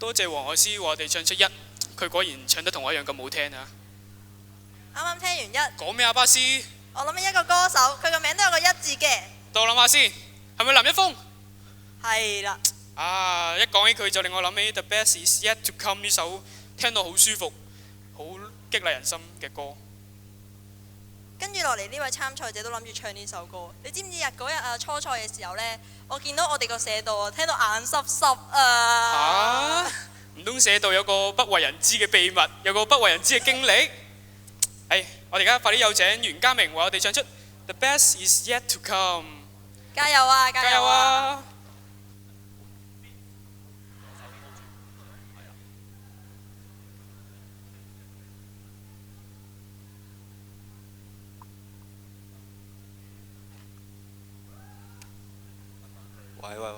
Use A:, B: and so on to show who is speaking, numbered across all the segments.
A: 多謝黃海詩為我哋唱出一，佢果然唱得同我一樣咁好聽啊！
B: 啱啱聽完一，
A: 講咩啊，巴斯？
B: 我諗起一個歌手，佢個名都有個一字嘅。
A: 到諗下先，係咪林一峰？
B: 係啦。
A: 啊！一講起佢就令我諗起 The Best Is Yet To Come 呢首聽到好舒服、好激勵人心嘅歌。
B: 跟住落嚟呢位參賽者都諗住唱呢首歌，你知唔知嗰日初賽嘅時候呢，我見到我哋個社道啊，聽到眼濕濕啊！
A: 唔通社道有個不為人知嘅秘密，有個不為人知嘅經歷？我哋而家快啲有請袁家明為我哋唱出 The Best Is Yet To Come。
B: 加油啊！加油啊！
C: 喂喂喂！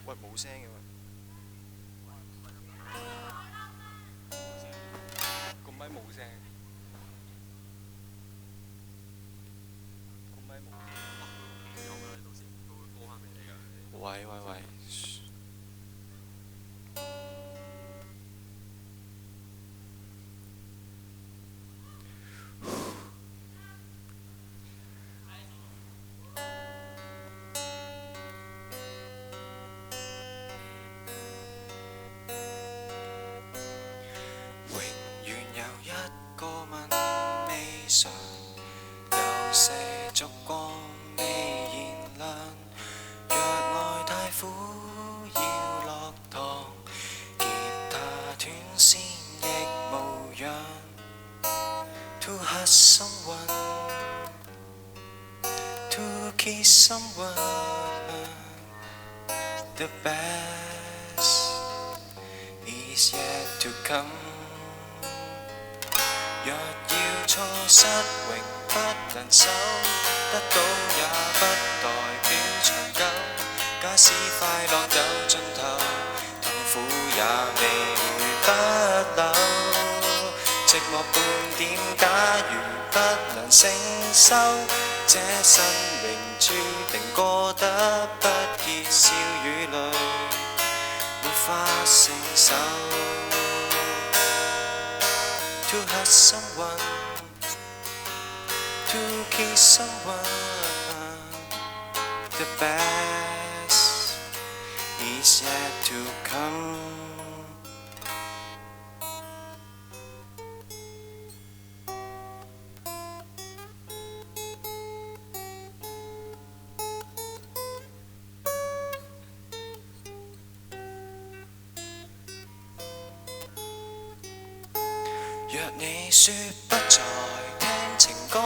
C: 喂，冇聲嘅喎，個咪冇聲，個咪冇聲。喂喂喂！永遠有一個吻未嘗，有些燭光未燃亮。若愛太苦要落堂，吉他斷線亦無恙。To hug someone, to kiss someone, the best is yet to come。若要錯失永不能守，得到也不代表長久。假使快樂有盡頭，痛苦也未會不朽。寂寞半點，假如不能承受，這生命注定過得不結笑與淚，沒法承受。To hug someone, to kiss someone, the best is yet to come。若你說不再聽情歌，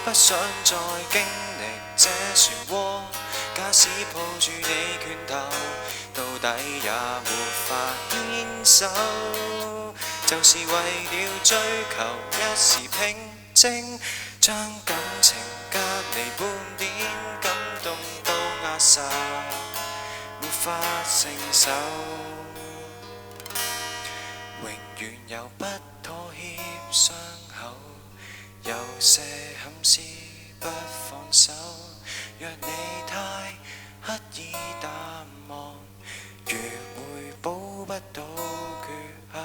C: 不想再經歷這漩渦，假使抱住你拳頭，到底也沒法牽手，就是為了追求一時平靜，將感情隔離半點，感動到壓煞，沒法承受。永遠有不妥協傷口，有些憾事不放手。若你太刻意淡忘，越會補不到缺口。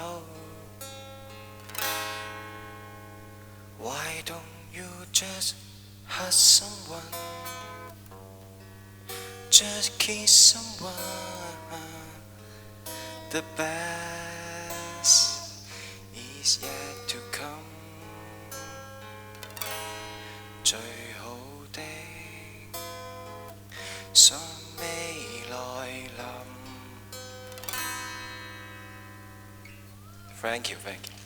C: Why don't you just hug someone, just kiss someone, the best is yet to come。最好的尚未來臨。Thank you, thank you。